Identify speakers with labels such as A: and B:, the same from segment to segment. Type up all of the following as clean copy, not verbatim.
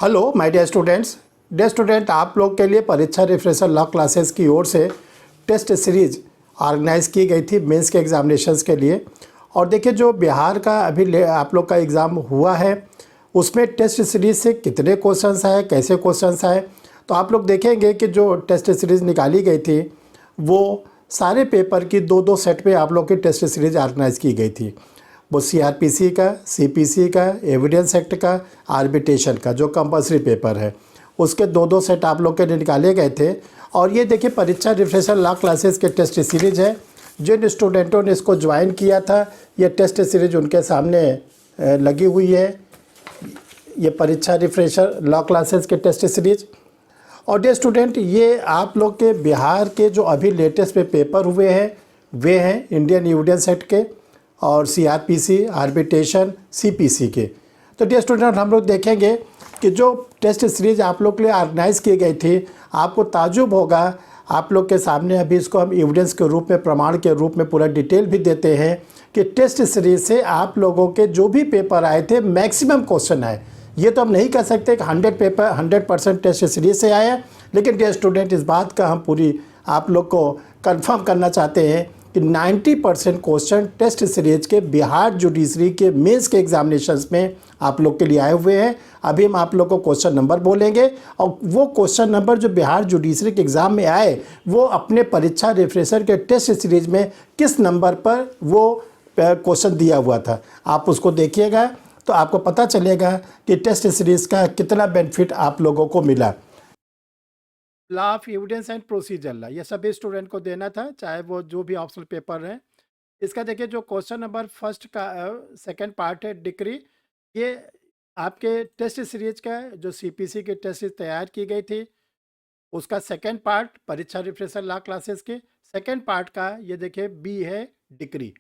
A: Hello my dear student, आप लोग के लिए परीक्षा रिफ्रेशर लॉ क्लासेस की ओर से टेस्ट सीरीज ऑर्गेनाइज की गई थी मेंस के एग्जामिनेशंस के लिए। और देखिए, जो बिहार का अभी आप लोग का एग्ज़ाम हुआ है उसमें टेस्ट सीरीज से कितने क्वेश्चंस आए, कैसे क्वेश्चंस आए, तो आप लोग देखेंगे कि जो टेस्ट सीरीज़ निकाली गई थी वो सारे पेपर की दो दो सेट में आप लोग की टेस्ट सीरीज ऑर्गेनाइज की गई थी। वो सीआरपीसी का, सीपीसी का, एविडेंस एक्ट का, आर्बिट्रेशन का जो कंपलसरी पेपर है उसके दो दो सेट आप लोग के निकाले गए थे। और ये देखिए, परीक्षा रिफ्रेशर लॉ क्लासेस के टेस्ट सीरीज है। जिन स्टूडेंटों ने इसको ज्वाइन किया था ये टेस्ट सीरीज उनके सामने लगी हुई है। ये परीक्षा रिफ्रेशर लॉ क्लासेस के टेस्ट सीरीज। और डियर स्टूडेंट, ये आप लोग के बिहार के जो अभी लेटेस्ट पे पेपर हुए हैं वे हैं इंडियन एविडेंस एक्ट के और सीआरपीसी, आर्बिट्रेशन, सीपीसी के। तो डियर स्टूडेंट, हम लोग देखेंगे कि जो टेस्ट सीरीज आप लोग के लिए ऑर्गेनाइज की गई थी, आपको ताजुब होगा। आप लोग के सामने अभी इसको हम एविडेंस के रूप में, प्रमाण के रूप में पूरा डिटेल भी देते हैं कि टेस्ट सीरीज से आप लोगों के जो भी पेपर आए थे मैक्सिमम क्वेश्चन आए। ये तो हम नहीं कह सकते कि 100% टेस्ट सीरीज से आया, लेकिन डियर स्टूडेंट, इस बात का हम पूरी आप लोग को कंफर्म करना चाहते हैं कि 90% क्वेश्चन टेस्ट सीरीज के बिहार जुडिशरी के मेंस के एग्जामिनेशंस में आप लोग के लिए आए हुए हैं। अभी हम आप लोग को क्वेश्चन नंबर बोलेंगे और वो क्वेश्चन नंबर जो बिहार जुडिशरी के एग्ज़ाम में आए वो अपने परीक्षा रिफ्रेशर के टेस्ट सीरीज में किस नंबर पर वो क्वेश्चन दिया हुआ था, आप उसको देखिएगा तो आपको पता चलेगा कि टेस्ट सीरीज का कितना बेनिफिट आप लोगों को मिला। Law of evidence and procedure law ये सभी स्टूडेंट को देना था, चाहे वो जो भी ऑप्शनल पेपर है। इसका देखिए, जो क्वेश्चन नंबर फर्स्ट का सेकंड पार्ट है डिक्री, ये आपके टेस्ट सीरीज का जो सीपीसी की टेस्ट सीरीज तैयार की गई थी उसका सेकंड पार्ट परीक्षा रिफ्रेशर लॉ क्लासेस के सेकंड पार्ट का ये देखिए बी है डिक्री।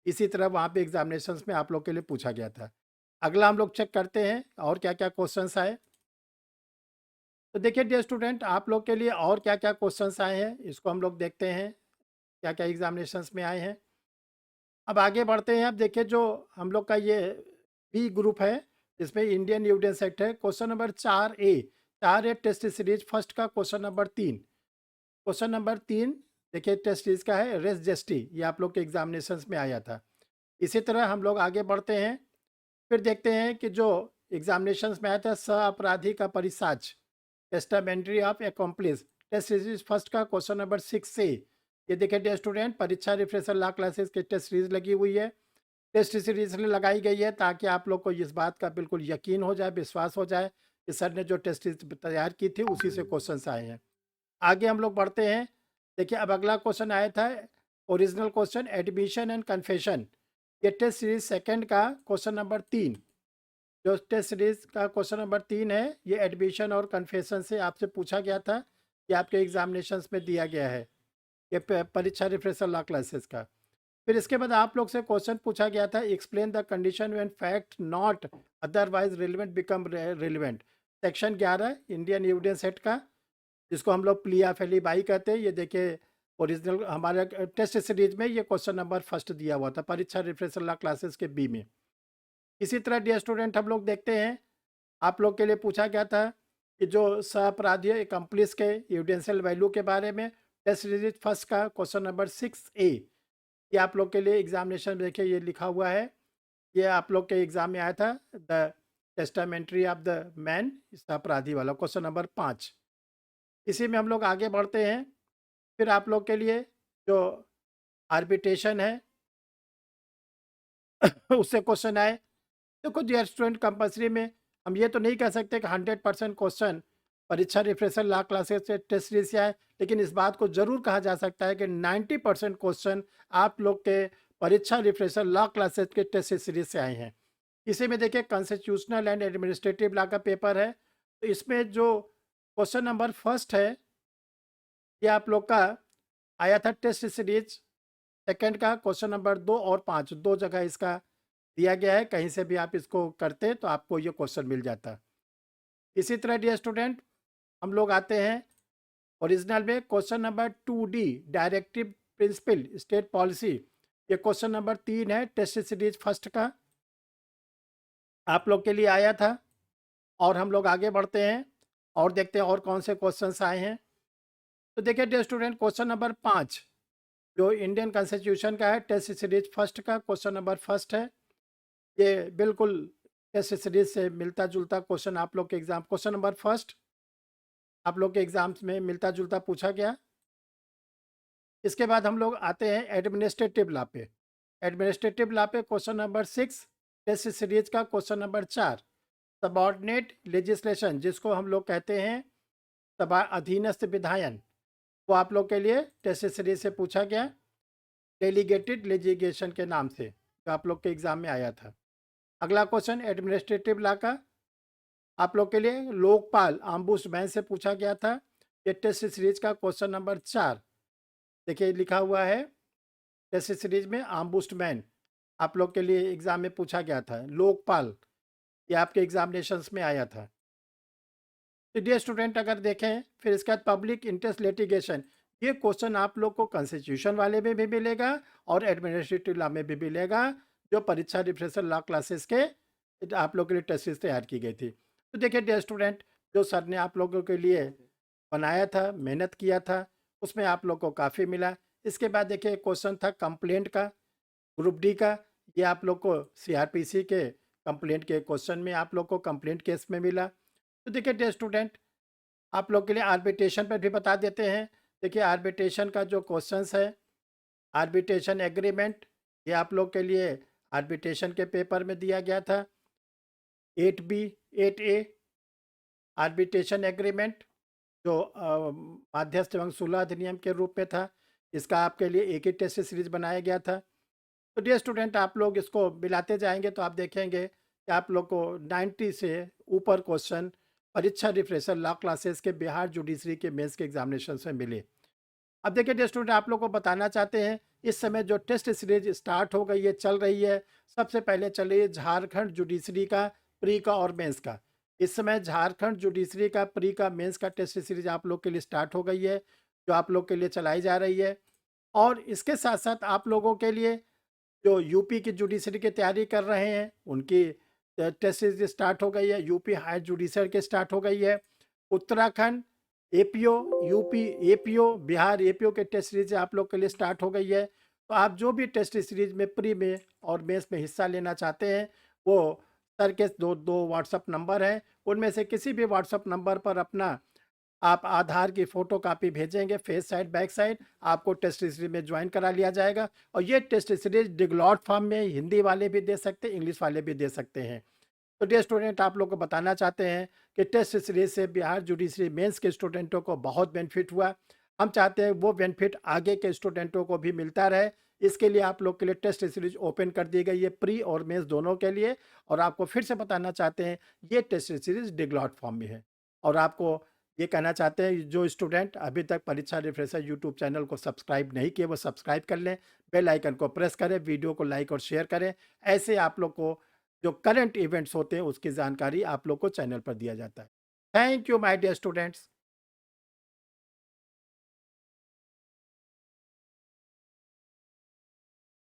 A: इसी तरह वहाँ पे एग्जामिनेशंस में आप लोग के लिए पूछा गया था। अगला हम लोग चेक करते हैं और क्या क्या क्वेश्चंस आए। तो देखिए डियर स्टूडेंट, आप लोग के लिए और क्या क्या क्वेश्चंस आए हैं इसको हम लोग देखते हैं, क्या क्या एग्जामिनेशंस में आए हैं। अब आगे बढ़ते हैं। अब देखिए, जो हम लोग का ये बी ग्रुप है इसमें इंडियन एविडेंस एक्ट है। Question number 4A test series first का क्वेश्चन नंबर 3 देखिए टेस्ट सीरीज का है रेस जेस्टी, ये आप लोग के एग्जामिनेशंस में आया था। इसी तरह हम लोग आगे बढ़ते हैं। फिर देखते हैं कि जो एग्जामिनेशंस में आया था सह अपराधी का परिसाज, testamentary of accomplice, test series first का क्वेश्चन नंबर 6 से। ये देखिए डियर स्टूडेंट, परीक्षा रिफ्रेशर लॉ क्लासेस की टेस्ट सीरीज लगी हुई है। टेस्ट सीरीज इसलिए लगाई गई है ताकि आप लोग को इस बात का बिल्कुल यकीन हो जाए, विश्वास हो जाए कि सर ने जो टेस्ट सीरीज तैयार की थी उसी से क्वेश्चन आए हैं। आगे हम लोग बढ़ते हैं। देखिए, अब अगला क्वेश्चन आया था original question admission and confession, ये टेस्ट सीरीज सेकंड का क्वेश्चन नंबर 3। जो टेस्ट सीरीज का क्वेश्चन नंबर 3 है ये एडमिशन और कन्फेशन से आपसे पूछा गया था, ये आपके एग्जामिनेशंस में दिया गया है, ये परीक्षा रिफ्रेशर लॉ क्लासेस का। फिर इसके बाद आप लोग से क्वेश्चन पूछा गया था explain the condition when fact not otherwise relevant become relevant, section 11 Indian Evidence act का, जिसको हम लोग प्लिया फेलिबाई कहते हैं। ये देखिए ओरिजिनल हमारे टेस्ट सीरीज में ये क्वेश्चन नंबर फर्स्ट दिया हुआ था परीक्षा रिफ्रेशर लॉ क्लासेस के बी में। इसी तरह डियर स्टूडेंट, हम लोग देखते हैं आप लोग के लिए पूछा गया था कि जो सहअपराधी एकम्प्लिस के एविडेंशियल वैल्यू के बारे में, टेस्ट सीरीज फर्स्ट का क्वेश्चन नंबर 6A, ये आप लोग के लिए एग्जामिनेशन में देखिए ये लिखा हुआ है, ये आप लोग के एग्जाम में आया था the testamentary of the man, सहअपराधी वाला क्वेश्चन नंबर 5। इसी में हम लोग आगे बढ़ते हैं। फिर आप लोग के लिए जो आर्बिट्रेशन है उससे क्वेश्चन आए। देखो डियर स्टूडेंट, कंपलसरी में हम ये तो नहीं कह सकते कि 100% क्वेश्चन परीक्षा रिफ्रेशर लॉ क्लासेस से टेस्ट सीरीज से आए, लेकिन इस बात को जरूर कहा जा सकता है कि 90% क्वेश्चन आप लोग के परीक्षा रिफ्रेशर लॉ क्लासेस के टेस्ट सीरीज से आए हैं। इसी में देखिए कॉन्स्टिट्यूशनल एंड एडमिनिस्ट्रेटिव लॉ का पेपर है, तो इसमें जो क्वेश्चन नंबर फर्स्ट है ये आप लोग का आया था टेस्ट सीरीज सेकंड का क्वेश्चन नंबर 2 और 5, दो जगह इसका दिया गया है, कहीं से भी आप इसको करते तो आपको ये क्वेश्चन मिल जाता। इसी तरह डियर स्टूडेंट, हम लोग आते हैं ओरिजिनल में question number 2D directive principle state policy, ये क्वेश्चन नंबर 3 है टेस्ट सीरीज फर्स्ट का, आप लोग के लिए आया था। और हम लोग आगे बढ़ते हैं और देखते हैं और कौन से क्वेश्चंस आए हैं। तो देखिए डियर स्टूडेंट, क्वेश्चन नंबर 5 जो इंडियन कॉन्स्टिट्यूशन का है, टेस्ट सीरीज फर्स्ट का क्वेश्चन नंबर फर्स्ट है। ये बिल्कुल टेस्ट सीरीज से मिलता जुलता क्वेश्चन आप लोग के एग्जाम, क्वेश्चन नंबर फर्स्ट आप लोग के एग्जाम्स में मिलता जुलता पूछा गया। इसके बाद हम लोग आते हैं एडमिनिस्ट्रेटिव लॉ पे। एडमिनिस्ट्रेटिव लॉ पे क्वेश्चन नंबर 6 टेस्ट सीरीज का क्वेश्चन नंबर 4 सबॉर्डिनेट लेजिस्लेशन, जिसको हम लोग कहते हैं सभा अधीनस्थ विधायन, वो आप लोग के लिए टेस्ट सीरीज से पूछा गया डेलीगेटेड लेजिस्लेशन के नाम से, जो आप लोग के एग्जाम में आया था। अगला क्वेश्चन एडमिनिस्ट्रेटिव लॉ का आप लोग के लिए लोकपाल आम्बुड्समैन से पूछा गया था। ये टेस्ट सीरीज का क्वेश्चन नंबर 4, देखिए लिखा हुआ है टेस्ट सीरीज में आम्बुड्समैन आप लोग के लिए एग्जाम में पूछा गया था। लोकपाल ये आपके एग्जामिनेशंस में आया था। तो डियर स्टूडेंट, अगर देखें फिर इसके बाद पब्लिक इंटरेस्ट लिटिगेशन, ये क्वेश्चन आप लोग को कॉन्स्टिट्यूशन वाले में भी मिलेगा और एडमिनिस्ट्रेटिव लॉ में भी मिलेगा, जो परीक्षा रिफ्रेशर लॉ क्लासेस के आप लोग के लिए टेस्ट तैयार की गई थी। तो देखिए डियर स्टूडेंट, जो सर ने आप लोगों के लिए बनाया था, मेहनत किया था, उसमें आप लोग को काफ़ी मिला। इसके बाद देखिए क्वेश्चन था कंप्लेंट का, ग्रुप डी का, ये आप लोग को सीआरपीसी के कंप्लेंट के क्वेश्चन में आप लोग को कंप्लेंट केस में मिला। तो देखिए डियर स्टूडेंट, आप लोग के लिए आर्बिट्रेशन पर भी बता देते हैं। देखिए आर्बिट्रेशन का जो क्वेश्चंस है, आर्बिट्रेशन एग्रीमेंट, ये आप लोग के लिए आर्बिट्रेशन के पेपर में दिया गया था। 8B 8A आर्बिट्रेशन एग्रीमेंट जो माध्यस्थ एवं सुलह अधिनियम के रूप में था, इसका आपके लिए एक ही टेस्ट सीरीज बनाया गया था। तो डियर स्टूडेंट, आप लोग इसको मिलाते जाएंगे तो आप देखेंगे कि आप लोग को 90 से ऊपर क्वेश्चन परीक्षा रिफ्रेशर लॉ क्लासेस के बिहार जुडिशरी के मेंस के एग्जामिनेशन में मिले। अब देखिए डियर स्टूडेंट, आप लोग को बताना चाहते हैं इस समय जो टेस्ट सीरीज स्टार्ट हो गई है, चल रही है, सबसे पहले चल रही है झारखंड जुडिशरी का प्री का और मेंस का। इस समय झारखंड जुडिशरी का प्री का मेंस का टेस्ट सीरीज आप लोग के लिए स्टार्ट हो गई है, जो आप लोग के लिए चलाई जा रही है। और इसके साथ साथ आप लोगों के लिए जो यूपी की जुडिशरी की तैयारी कर रहे हैं, उनकी टेस्ट सीरीज स्टार्ट हो गई है। यूपी हायर जुडिशरी के स्टार्ट हो गई है। Uttarakhand APO, UP APO, Bihar APO के टेस्ट सीरीज आप लोग के लिए स्टार्ट हो गई है। तो आप जो भी टेस्ट सीरीज में प्री में और मेंस में हिस्सा लेना चाहते हैं, वो सर के दो व्हाट्सअप नंबर हैं, उनमें से किसी भी व्हाट्सअप नंबर पर अपना आप आधार की फ़ोटो कापी भेजेंगे, फेस साइड बैक साइड, आपको टेस्ट सीरीज में ज्वाइन करा लिया जाएगा। और ये टेस्ट सीरीज डिगलॉट फॉर्म में हिंदी वाले भी दे सकते हैं, इंग्लिश वाले भी दे सकते हैं। तो डियर स्टूडेंट, आप लोग को बताना चाहते हैं कि टेस्ट सीरीज से बिहार जुडिशरी मेंस के स्टूडेंटों को बहुत बेनिफिट हुआ। हम चाहते हैं वो बेनिफिट आगे के स्टूडेंटों को भी मिलता रहे। इसके लिए आप लोग के लिए टेस्ट सीरीज ओपन कर दी गई है, प्री और मेंस दोनों के लिए। और आपको फिर से बताना चाहते हैं ये टेस्ट सीरीज डिगलॉट फॉर्म में है। और आपको ये कहना चाहते हैं जो स्टूडेंट अभी तक परीक्षा रिफ्रेशर यूट्यूब चैनल को सब्सक्राइब नहीं किए, वो सब्सक्राइब कर लें, बेल आइकन को प्रेस करें, वीडियो को लाइक और शेयर करें। ऐसे आप लोग को जो करंट इवेंट्स होते हैं उसकी जानकारी आप लोग को चैनल पर दिया जाता है। Thank you my dear students.